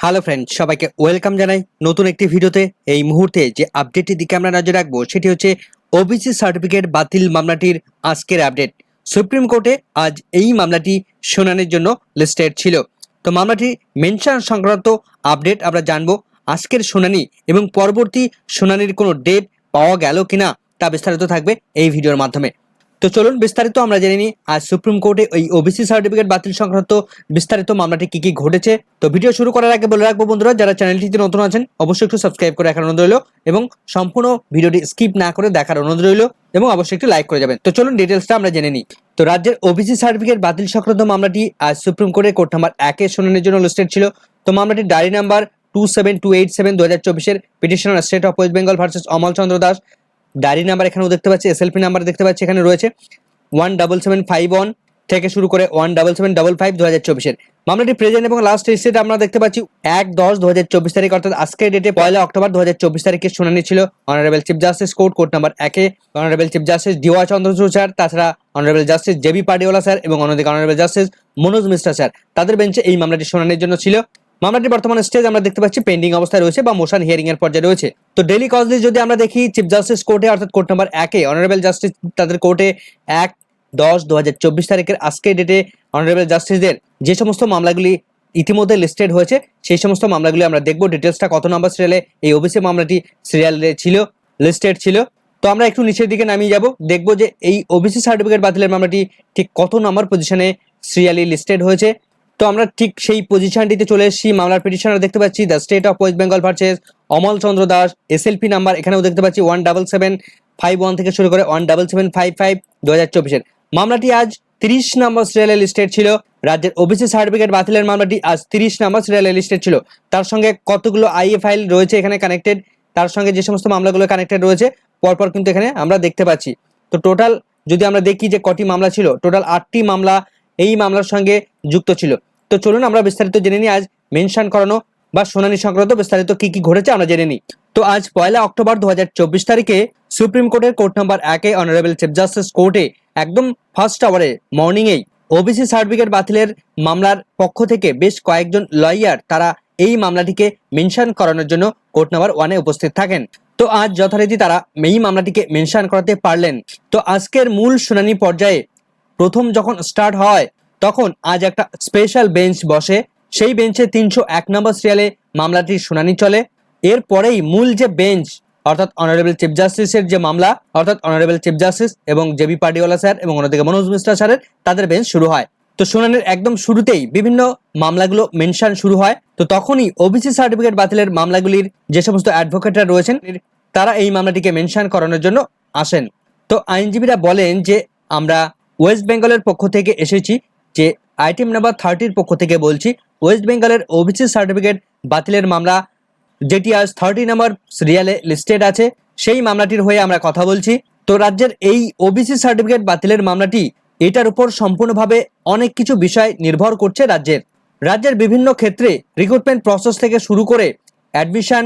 Hello friend, সবাইকে welcome জানাই নতুন একটি ভিডিওতে। এই মুহূর্তে যে আপডেটের দিকে আমরা নজর রাখবো সেটি হচ্ছে ওবিসি সার্টিফিকেট বাতিল মামলাটির আজকের আপডেট। সুপ্রিম কোর্টে আজ এই মামলাটি শুনানির জন্য লিস্টেড ছিল। তো মামলাটি মেনশন সংক্রান্ত আপডেট আমরা জানবো। আজকের শুনানি এবং পরবর্তী শুনানির কোনো ডেট পাওয়া গেল কিনা তা বিস্তারিত থাকবে এই ভিডিওর মাধ্যমে। তো চলুন বিস্তারিত আমরা জেনে নিই আজ সুপ্রিম কোর্টে এই ওবিসি সার্টিফিকেট বাতিল সংক্রান্ত বিস্তারিত মামলাটি কি ঘটেছে। তো ভিডিও শুরু করার আগে বলে রাখবো বন্ধুরা, যারা চ্যানেলটিতে নতুন আছেন অবশ্যই একটু সাবস্ক্রাইব করে রাখার অনুরোধ রইল এবং সম্পূর্ণ ভিডিওটি স্কিপ না করে দেখার অনুরোধ রইল এবং অবশ্যই একটু লাইক করে যাবেন। তো চলুন ডিটেলসটা আমরা জেনে নিই। তো রাজ্যের ওবিসি সার্টিফিকেট বাতিল সংক্রান্ত মামলাটি আজ সুপ্রিম কোর্টে কোর্ট নাম্বার 1 শুনানির জন্য লিস্টেড ছিল। তো মামলাটির diary number 27287/2024 petitioner state of West Bengal versus Amal Chandra Das. Diary number এখানেও দেখতে পাচ্ছি, এসএলপি নাম্বার দেখতে পাচ্ছি এখানে রয়েছে 17751 থেকে শুরু করে 17755/2024। মামলাটি প্রেজেন্ট এবং লাস্ট রিসেট আমরা দেখতে পাচ্ছি 1/10/2024 তারিখ, অর্থাৎ আজকের ডেটে 1 অক্টোবর 2024 তারিখে শুনানি ছিল honourable chief justice court number 1 honourable chief justice D Y Chandrachud sir, তাছাড়া honourable justice J B Pardiwala sir এবং অন্যদিকে honourable justice Manoj Mishra sir, তাদের বেঞ্চে এই মামলাটি শুনানির জন্য ছিল। মামলাটি বর্তমানে স্টেজ আমরা দেখতে পাচ্ছি পেন্ডিং অবস্থায় রয়েছে বা মোশন হিয়ারিং এর পর্যায়ে রয়েছে। তো ডেইলি কজ লিস্ট যদি আমরা দেখি, চিফ জাস্টিস কোর্টে অর্থাৎ কোর্ট নাম্বার 1 অনারেবল জাস্টিস তাদের কোর্টে 1/10/2024 তারিখের আজকের ডেটে অনারেবল জাস্টিসদের যে সমস্ত মামলাগুলি ইতিমধ্যে লিস্টেড হয়েছে সেই সমস্ত মামলাগুলি আমরা দেখব। ডিটেলসটা কত নাম্বার সিরিয়ালে এই ওবিসি মামলাটি সিরিয়ালে ছিল, লিস্টেড ছিল। তো আমরা একটু নিচের দিকে নামিয়ে যাব, দেখব যে এই ওবিসি সার্টিফিকেট বাতিলের মামলাটি ঠিক কত নাম্বার পজিশনে সিরিয়ালি লিস্টেড হয়েছে। তো আমরা ঠিক সেই পজিশনটিতে চলে এসেছি। মামলার পিটিশনার দেখতে পাচ্ছি the state of West Bengal versus Amal Chandra Das. SLP number এখানেও দেখতে পাচ্ছি 17751 থেকে শুরু করে 17755/2024। মামলাটি আজ 30 নম্বর সিরিয়ালে লিস্টেড ছিল। রাজ্যের ওবিসি সার্টিফিকেট বাতিলের মামলাটি আজ 30 নম্বর সিরিয়ালে লিস্টেড ছিল। তার সঙ্গে কতগুলো আইএ ফাইল রয়েছে এখানে কানেক্টেড, তার সঙ্গে যে সমস্ত মামলাগুলো কানেক্টেড রয়েছে পরপর কিন্তু এখানে আমরা দেখতে পাচ্ছি। তো টোটাল যদি আমরা দেখি যে কটি মামলা ছিল, টোটাল 8টি মামলা এই মামলার সঙ্গে যুক্ত ছিল। তো চলুন আমরা বিস্তারিত জেনে নিই আজ মেনশন করানো বা শুনানি সংক্রান্ত বিস্তারিত কি ঘটেছে আমরা জেনে নিই। তো আজ 1 অক্টোবর 2024 তারিখে সুপ্রিম কোর্টের court number 1 honourable chief justice কোর্টে একদম ফার্স্ট আওয়ারে মর্নিংয়েই ওবিসি সার্টিফিকেট বাতিলের মামলার পক্ষ থেকে বেশ কয়েকজন লয়ার তারা এই মামলাটিকে মেনশন করানোর জন্য কোর্ট নাম্বার 1 উপস্থিত থাকেন। তো আজ যথারীতি তারা এই মামলাটিকে মেনশন করাতে পারলেন। তো আজকের মূল শুনানি পর্যায়ে প্রথম যখন স্টার্ট হয় তখন আজ একটা স্পেশাল বেঞ্চ বসে। সেই বেঞ্চে 301 নম্বর সিরিয়ালে মামলাটির শুনানি চলে। এরপরেই মূল যে বেঞ্চ অর্থাৎ অনারেবল চিফ জাস্টিসের যে মামলা অর্থাৎ অনারেবল চিফ জাস্টিস এবং জেবি পাডিওয়ালা স্যার এবং অন্যদিকে মনোজ মিশ্রা স্যারের তাদের বেঞ্চ শুরু হয়। তো শুনানির একদম শুরুতেই বিভিন্ন মামলাগুলো মেনশন শুরু হয়। তো তখনই ওবিসি সার্টিফিকেট বাতিলের মামলাগুলির যে সমস্ত অ্যাডভোকেটরা রয়েছেন তারা এই মামলাটিকে মেনশন করানোর জন্য আসেন। তো আইনজীবীরা বলেন যে আমরা ওয়েস্ট বেঙ্গলের পক্ষ থেকে এসেছি, যে আইটেম নাম্বার 30 পক্ষ থেকে বলছি ওয়েস্ট বেঙ্গলের ওবিসি সার্টিফিকেট বাতিলের মামলা যেটি আজ 30 নম্বর সিরিয়ালে লিস্টেড আছে সেই মামলাটির হয়ে আমরা কথা বলছি। তো রাজ্যের এই ওবিসি সার্টিফিকেট বাতিলের মামলাটি এটার উপর সম্পূর্ণভাবে অনেক কিছু বিষয় নির্ভর করছে। রাজ্যের বিভিন্ন ক্ষেত্রে রিক্রুটমেন্ট প্রসেস থেকে শুরু করে অ্যাডমিশন,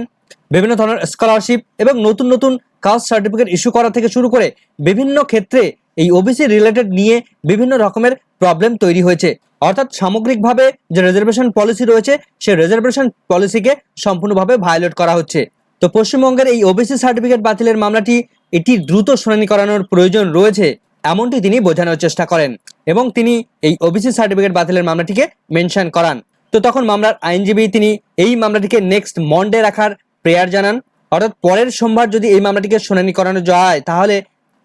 বিভিন্ন ধরনের স্কলারশিপ এবং নতুন নতুন কাস্ট সার্টিফিকেট ইস্যু করা থেকে শুরু করে বিভিন্ন ক্ষেত্রে এই ওবিসি রিলেটেড নিয়ে বিভিন্ন রকমের প্রবলেম তৈরি হয়েছে। অর্থাৎ সামগ্রিকভাবে যে রিজার্ভেশন পলিসি রয়েছে সেই রিজার্ভেশন পলিসিকে সম্পূর্ণভাবে ভায়োলেট করা হচ্ছে। তো পশ্চিমবঙ্গের এই ওবিসি সার্টিফিকেট বাতিলের মামলাটি এটি দ্রুত শুনানি করানোর প্রয়োজন রয়েছে এমনটি তিনি বোঝানোর চেষ্টা করেন এবং তিনি এই ওবিসি সার্টিফিকেট বাতিলের মামলাটিকে মেনশন করান। তো তখন মামলার আইনজীবী তিনি এই মামলাটিকে নেক্সট মন্ডে রাখার প্রেয়ার জানান, অর্থাৎ পরের সোমবার যদি এই মামলাটিকে শুনানি করানো যায় তাহলে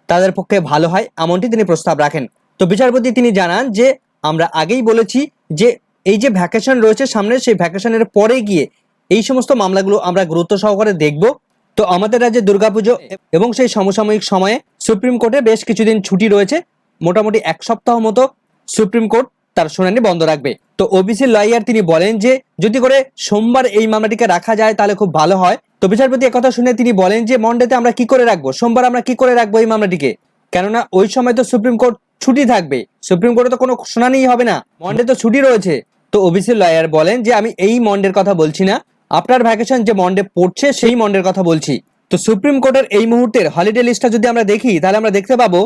তাদের পক্ষে ভালো হয় এমনটি তিনি প্রস্তাব রাখেন। তো বিচারপতি তিনি জানান যে আমরা আগেই বলেছি যে এই যে ভ্যাকেশন রয়েছে সামনে, সেই ভ্যাকেশনের পরে গিয়ে এই সমস্ত মামলাগুলো আমরা গুরুত্ব সহকারে দেখব। তো আমাদের রাজ্যে দুর্গাপুজো এবং সেই সমসাময়িক সময়ে সুপ্রিম কোর্টে বেশ কিছুদিন ছুটি রয়েছে, মোটামুটি 1 সপ্তাহ মতো সুপ্রিম কোর্ট তার শুনানি বন্ধ রাখবে। তো ওবিসি লয়ার তিনি বলেন যে যদি করে সোমবার এই মামলাটিকে রাখা যায় তাহলে খুব ভালো হয়। তো বিচারপতি একথা শুনে তিনি বলেন যে মন্ডেতে আমরা কি করে রাখবো, সোমবার আমরা কি করে রাখবো এই মামলাটিকে, কেননা ওই সময় তো সুপ্রিম কোর্ট ছুটি থাকবে, সুপ্রিম কোর্টে তো কোনো শুনানিই হবে না, মন্ডে তো ছুটি রয়েছে। তো ওবিসি লয়ার বলেন যে আমি এই মন্ডের কথা বলছি না, আপনার ভ্যাকেশন যে মন্ডে পড়ছে সেই মন্ডের কথা বলছি। তো সুপ্রিম কোর্টের এই মুহূর্তের হলিডে লিস্টটা যদি আমরা দেখি তাহলে আমরা দেখতে পাবো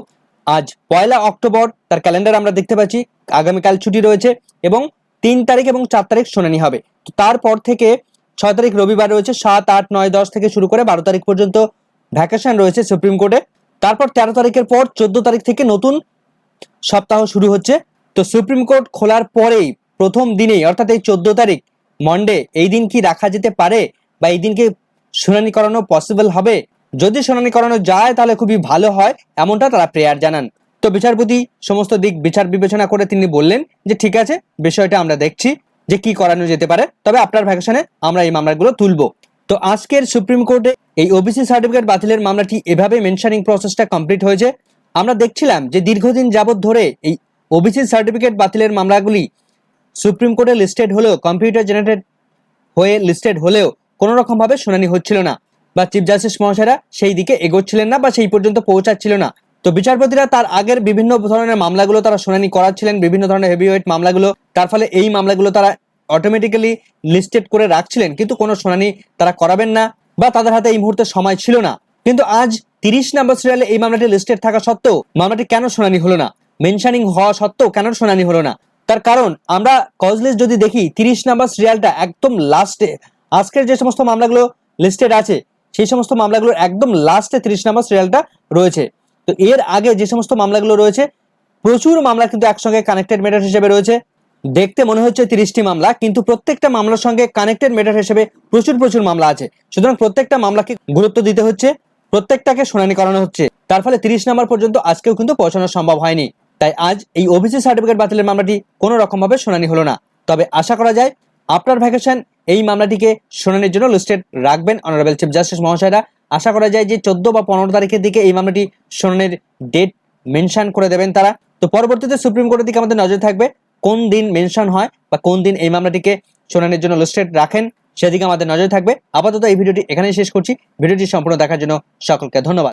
আজ 1 অক্টোবর তার ক্যালেন্ডার আমরা দেখতে পাচ্ছি আগামীকাল ছুটি রয়েছে এবং 3 তারিখ এবং 4 তারিখ শুনানি হবে। তো তারপর থেকে 6 তারিখ রবিবার রয়েছে, 7, 8, 9, 10 থেকে শুরু করে 12 তারিখ পর্যন্ত ভ্যাকেশন রয়েছে সুপ্রিম কোর্টে। তারপর 13 তারিখের পর 14 তারিখ থেকে নতুন সপ্তাহ শুরু হচ্ছে। তো সুপ্রিম কোর্ট খোলার পরেই প্রথম দিনেই অর্থাৎ এই 14 তারিখ মন্ডে এই দিন কি রাখা যেতে পারে বা এই দিনকে শুনানি করানো পসিবল হবে? যদি শুনানি করানো যায় তাহলে খুবই ভালো হয়, এমনটা তারা প্রেয়ার জানান। তো বিচারপতি সমস্ত দিক বিচার বিবেচনা করে তিনি বললেন যে ঠিক আছে, বিষয়টা আমরা দেখছি যে কি করানো যেতে পারে, তবে আপনার ভ্যাকেশনে আমরা এই মামলাগুলো তুলব। তো আজকের সুপ্রিম কোর্টে এই ওবিসি সার্টিফিকেট বাতিলের মামলাটি এভাবে মেনশনিং প্রসেসটা কমপ্লিট হয়েছে। আমরা দেখছিলাম যে দীর্ঘদিন যাবৎ ধরে এই ওবিসি সার্টিফিকেট বাতিলের মামলাগুলি সুপ্রিম কোর্টে লিস্টেড হলেও, কম্পিউটার জেনারেটেড হয়ে লিস্টেড হলেও কোনো রকম ভাবে শুনানি হচ্ছিল না, বা চিফ জাস্টিস মহাশয়রা সেই দিকে এগোচ্ছিলেন না বা সেই পর্যন্ত পৌঁছাচ্ছিল না। তো বিচারপতিরা তার আগের বিভিন্ন ধরনের মামলাগুলো তারা শুনানি করাচ্ছিলেন, বিভিন্ন ধরনের হেভিওয়েট মামলাগুলো, তার ফলে এই মামলাগুলো তারা অটোমেটিক্যালি লিস্টেড করে রাখছিলেন, কিন্তু কোনো শুনানি তারা করাবেন না বা তাদের হাতে এই মুহূর্তে সময় ছিল না। কিন্তু আজ 30 নম্বর সিরিয়ালে এই মামলাটি লিস্টেড থাকা সত্ত্বেও মামলাটি কেন শুনানি হলো না, মেনশনিং হওয়া সত্ত্বেও কেন শুনানি হলো না? তার কারণ আমরা কজ লিস্ট যদি দেখি, 30 নম্বর সিরিয়ালটা একদম লাস্টে, আজকের যে সমস্ত মামলাগুলো লিস্টেড আছে সেই সমস্ত মামলাগুলোর একদম লাস্টে 30 নম্বর সিরিয়ালটা রয়েছে। তো এর আগে যে সমস্ত মামলাগুলো রয়েছে, প্রচুর মামলা কিন্তু একসঙ্গে কানেক্টেড ম্যাটার হিসেবে রয়েছে। দেখতে মনে হচ্ছে 30টি মামলা, কিন্তু প্রত্যেকটা মামলার সঙ্গে কানেক্টেড ম্যাটার হিসেবে প্রচুর মামলা আছে। সুতরাং প্রত্যেকটা মামলাকে গুরুত্ব দিতে হচ্ছে, প্রত্যেকটাকে শুনানি করানো হচ্ছে। তার ফলে 30 নম্বর পর্যন্ত আজকেও কিন্তু পৌঁছানো সম্ভব হয়নি। তাই আজ এই ওবিসি সার্টিফিকেট বাতিলের মামলাটি কোনো রকম ভাবে শুনানি হলো না। তবে আশা করা যায় আপনার ভ্যাকেশন এই মামলাটিকে শুনানির জন্য লিস্টেড রাখবেন অনারেবল চিফ জাস্টিস মহাশয়রা। আশা করা যায় যে 14 বা 15 তারিখের দিকে এই মামলাটি শুনানির ডেট মেনশন করে দেবেন তারা। তো পরবর্তীতে সুপ্রিম কোর্টের দিকে আমাদের নজর থাকবে কোন দিন মেনশন হয় বা কোন দিন এই মামলাটিকে শুনানির জন্য লিস্টেড রাখেন, সেদিকে আমাদের নজর থাকবে। আপাতত এই ভিডিওটি এখানেই শেষ করছি। ভিডিওটি সম্পূর্ণ দেখার জন্য সকলকে ধন্যবাদ।